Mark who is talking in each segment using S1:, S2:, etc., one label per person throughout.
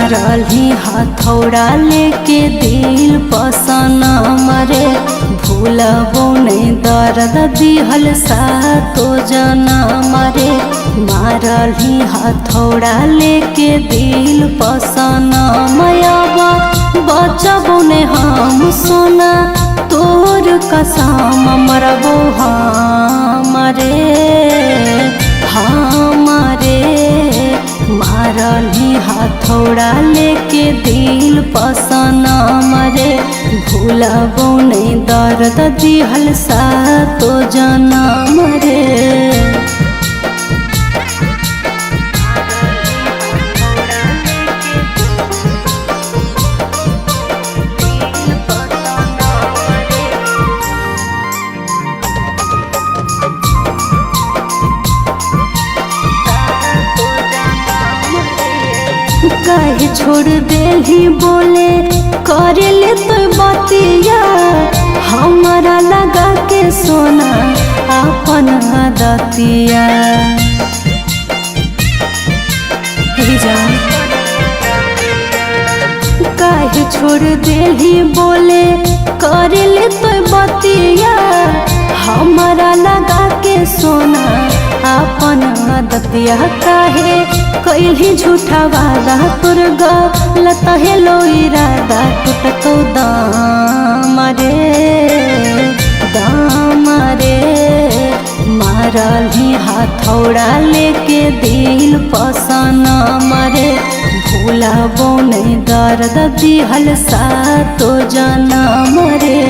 S1: मारली हथौड़ा लेके दिल पसन मरे भूलबो नहीं दर्द दिहल सातो जनम रे। मारली हथौड़ा लेके दिल पसन मयाबा बचबो ने हम सोना तोर कसम मरबो हमारे हमारे। मारली हथौड़ा लेके दिल पसन मरे भूलबो नहीं दर्द दिहल सातो जनम रे। काहे छोड़ देली बोले करे ले तो बतिया हमारा लगा के सोना अपन दतिया। काहे छोड़ देली बोले करे ले तो बतिया हमारा लगा के सोना अपन दतिया। काहे कैली झूठा वादा तोर गलत है लो इरादा टूटतो दाम रे। मारली हथौड़ा लेके दिल पसन मरे भूलबो नहीं दर्द दिहल सातो जनम रे।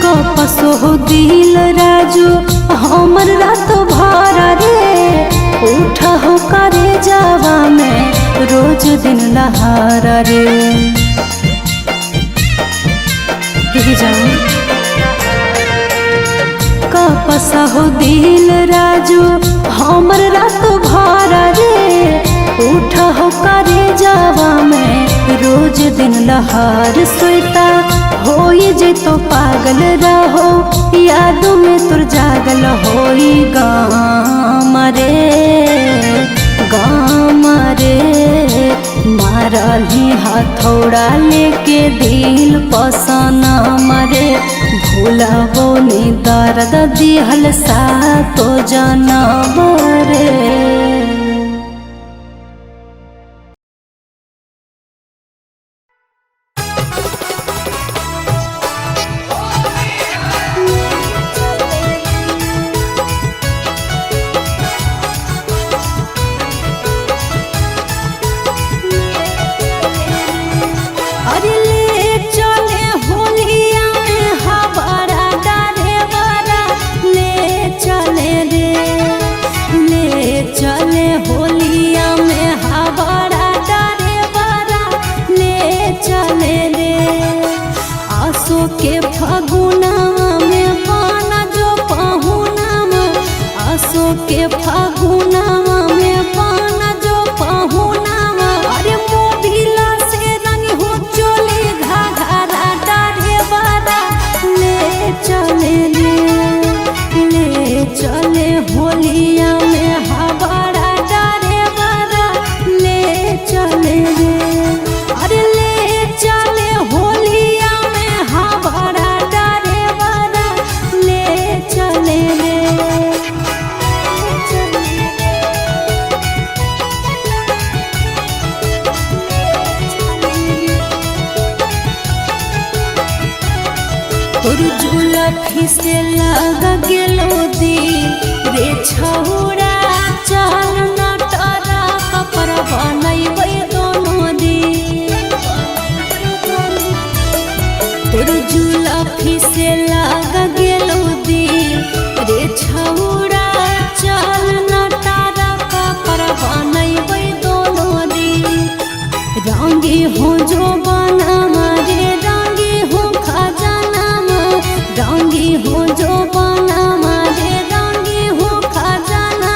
S1: कपसो दिल राजू हमर रात भर रे उठ हो करे जावा में रोज दिन लहार रे। कपसो दिल राजू हमर रात भर रे उठ हो करे जावा में रोज दिन लहार। सोता होई जे तो पागल रहो याद में तुर जागल होई गाम रे। मारली हथौड़ा लेके दिल पसन मरे भूलबो नहीं दर्द दिहल सातो जनम रे।
S2: के फागुनवा में पाना जो पहुनवा आसो के फागुनवा में पाना जो पहुनवा। अरे मोबिला से रंग हो चोले घाघरा डारे बारा ले चले होलिया में हवाड़ा डारे बारा ले चले रे। अरे ले चले होलिया में हवाड़ा डारे बारा ले चले रे। तोर जुलफी से लग गेलो दी रे छौड़ा चल नटरा कपड़ा बनैबै दोनों दी। तोर जुलफी से लग गेलो दी रे छौड़ा चल नटरा कपड़ा बनैबै दोनों दी। रंगी हो जो बनवा रे रंगी हो खजाना रंगी हो जो बनवा रे रंगी हो खजाना।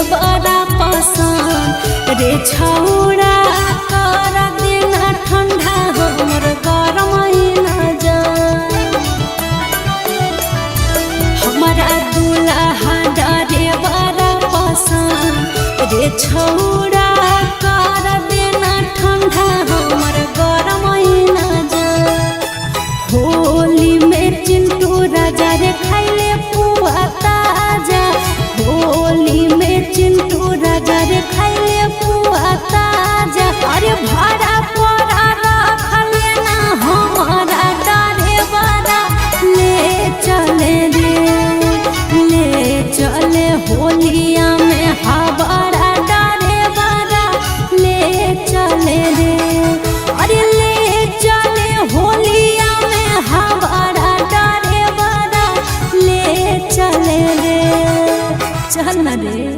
S2: देवरा पसंद रे छौड़ा कर देना ठंडा हमर गरम न जान हमारा दूल्हा देवरा पसंद रे छौड़ा कर देना ठंडा हमर गरम न जान होली में चिंटू राजा रे खाइले पुआ ताजा होली में चिंटू राजा रे खाइले पुआ ताजा अरे भाड़ा पड़ा रखले ना हमारा डरे बड़ा ले चले होलिया में हमारा डरे बड़ा ले चले रे अरे ले चले होलिया में हमारा डरे बड़ा ले चले रे चल रे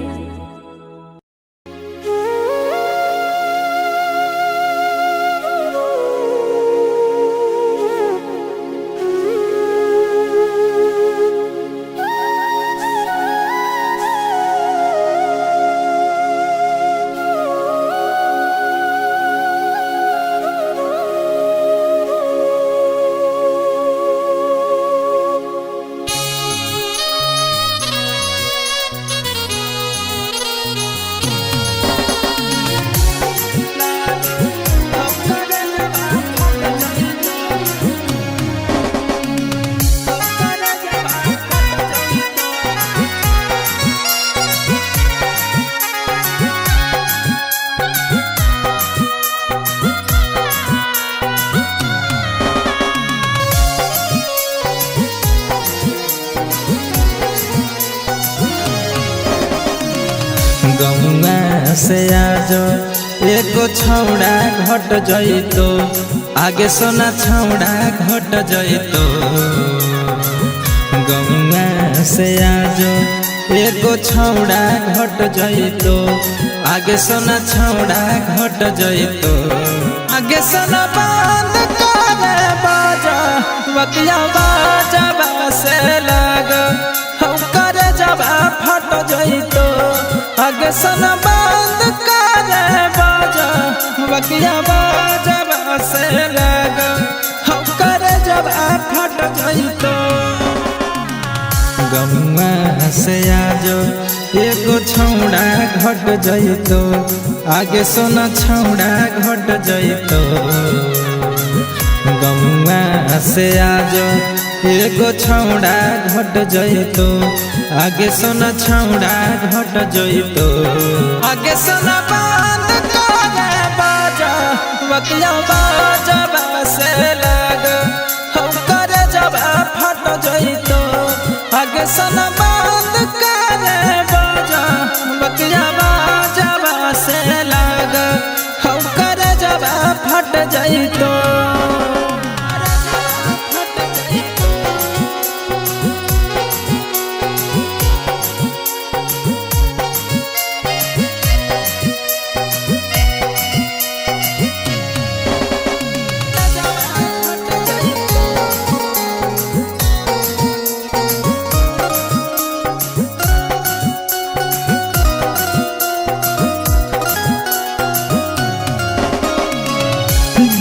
S3: गौआ से आज एगो छौड़ा घट जइतो आगे सोना छौड़ा घट जइतो गौआ से आज एगो छौड़ा घट जइतो आगे सोना छौड़ा घट जइतो आगे सोना बंद करे बाजा बतिया बाजा से लग करे जब फट जइतो आगे सोना बंद करे बाजा बतिया बाजा से लग करे जब फट जइतो गौआ से आज एगो छौड़ा घट जइतो आगे सोना छौड़ा घट जइतो गौआ से आज एगो छौड़ा घट जइतो आगे सोना छौड़ा घट जइतो आगे सोना बंद करे बाजा बतिया बाजा से लग करे जब फट जइतो आगे सोना बंद करे बाजा बतिया बाजा से लग करे जब फट जइतो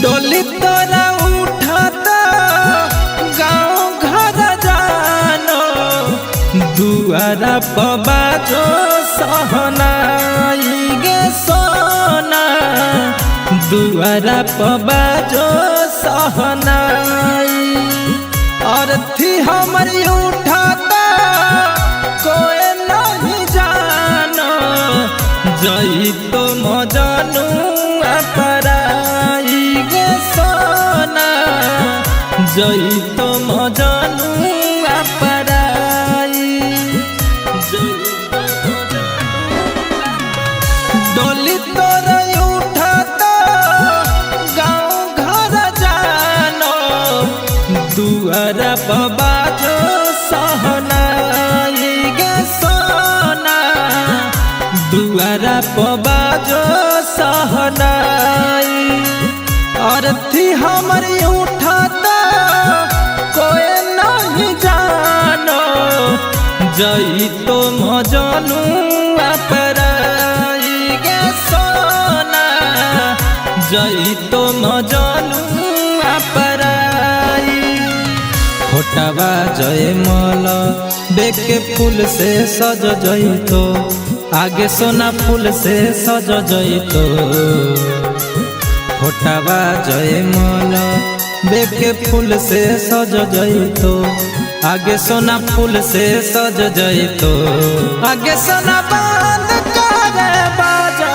S3: डोली तोरा उठाता गाँव घर जानो दुआरा बाजो सहनाई गे सोना दुआरा बाजो सहनाई और थी हमारी उठाता कोई नहीं जानो जई तो मजानू अपराई गे सोना जई तो मजानू अपराई डोली तोर उठाता गाँव घर जानो दुआरा बाजो सहनाई गे सोना दुआरा बाजो सहनाई और थी हमारी उठाता कोई नहीं जानो जई तो मजानू अपराई गे सोना जई तो मजनू अपराई फोटवा जय मल बेके फूल से सज जई तो आगे सोना फूल से सज जई तो फोटवा जय मल बेके फूल से सज जई तो आगे सोना फूल से सज जई तो आगे सोना बंद करे बाजा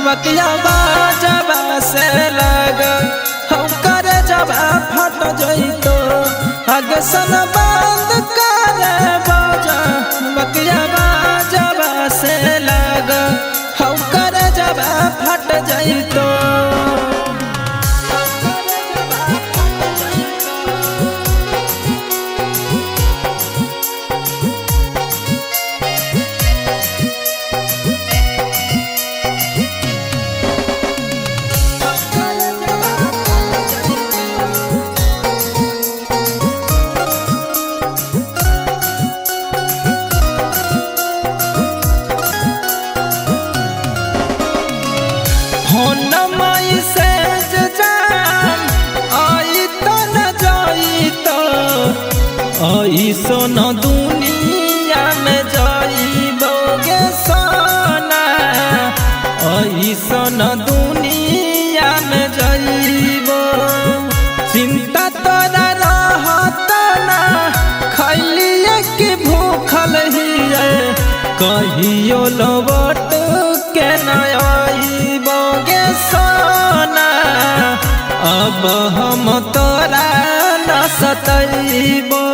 S3: बकिया बाजा से लग हम करे जब फट जई तो आगे सोना बंद करे बाजा बकिया बाजा से लग हम करे जब फट जई तो सोन दुनिया में जाइबोगे सोना सोन दुनिया में जाइबो चिंता तोरा रहत ना खैलिए कि भूखल हिए कहियो लौट के न आइबोगे सोना अब हम तोरा न सतैबो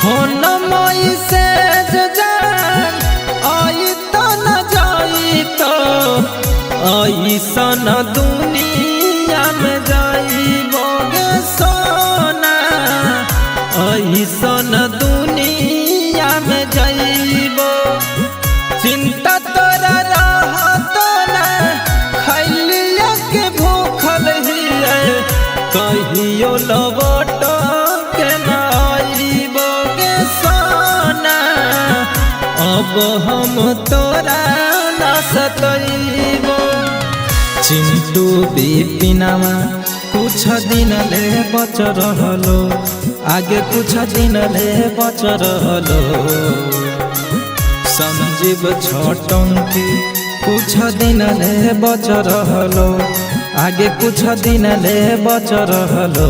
S3: हो न मई से जान आई तो न जाई तो ऐसन दुनिया में जाइबोगे सोना ऐसन दुनिया में जाइबो चिंता तोरा रहत ना खैलिया के भूखल हिए कहियो लौट के न आइबोगे सोना अब हम तोरा न सतैबो चिंटू बिपिनवा कुछ दिन ले बच रहलो आगे कुछ दिन ले बच रहलो संजीव छोटंकी कुछ दिन ले बच रहलो आगे कुछ दिन ले बच रहलो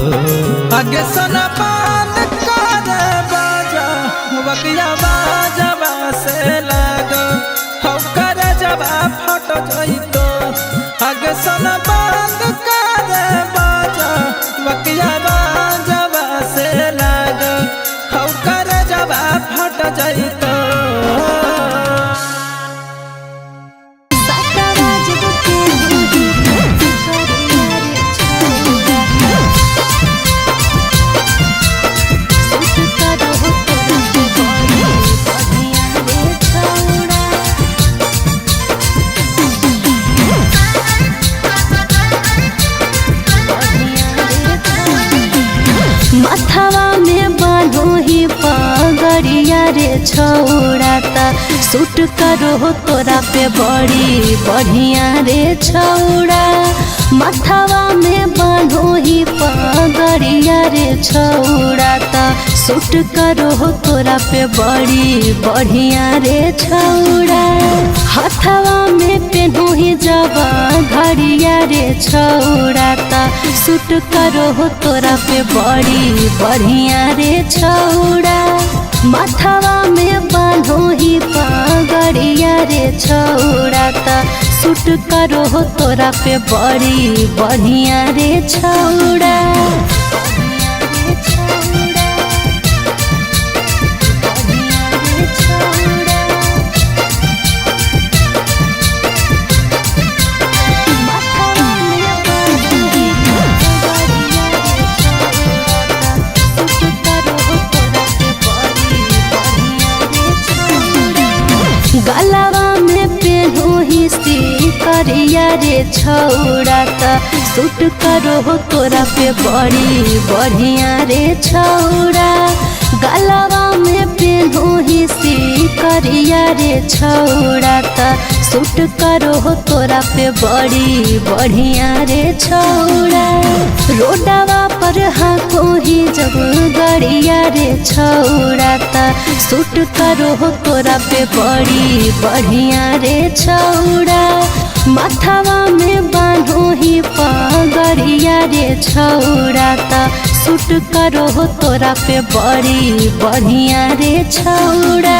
S3: आगे सोना पान करे बाजा बकिया बाजा से लग हम करे जब फट जई तो आगे सोना बंद करे बाजा बकिया बाजा से लग हम करे जब फट जई तो
S1: माथावा में बांधो ही पगड़िया रे छौड़ा सूट करो तोरा पे बड़ी बढ़िया रे छौड़ा माथावा में बांधो ही पगड़िया रे छौड़ा सूट करो तोरा पे बड़ी बढ़िया रे छौड़ा हथवा में पेन्हो ही जबा घड़िया रे छौड़ा सूट करो तोरा पे बड़ी बढ़िया रे छौड़ा माथावा में बांधो ही पगड़िया रे छौड़ा सूट करो तोरा पे बड़ी बढ़िया रे छौड़ा गलावा में पेन्हो ही करिया रे छौड़ा सूट करो तोरा पे बड़ी बढ़िया रे छौड़ा गलवा में पेन्हो ही सी करिया रे छौड़ा ता सूट करो तोरा पे बड़ी बढ़िया रे छौड़ा रोडवा पर हाको ही जब गड़िया रे छौड़ा ता सूट करो तोरा पे बड़ी बढ़िया रे छौड़ा माथावा में बांधो ही पगड़िया रे छौड़ा ता सूट करो तोरा पे बड़ी बढ़िया रे छौड़ा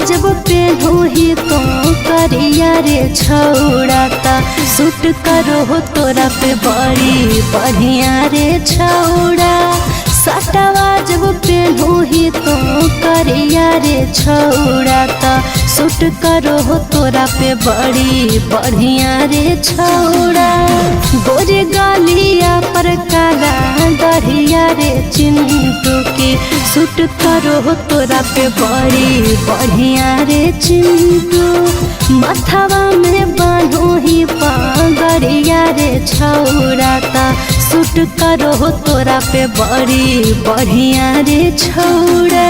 S1: जब पेन्हो ही तो करिया रे छौड़ा ता सूट करो तोरा पे बड़ी बढ़िया रे छौड़ा सटवा जब पेन्हो ही तो करिया रे छौड़ा ता सूट करो तोरा पे बड़ी बढ़िया रे छौड़ा गोरे गालिया पर काला दढ़िया रे चिंटू की सूट करो तोरा पे बड़ी बढ़िया रे चिंटू माथावा में बांधो ही पगड़िया रे छौड़ा ता सूट करो तोरा पे बड़ी बढ़िया रे छौड़ा।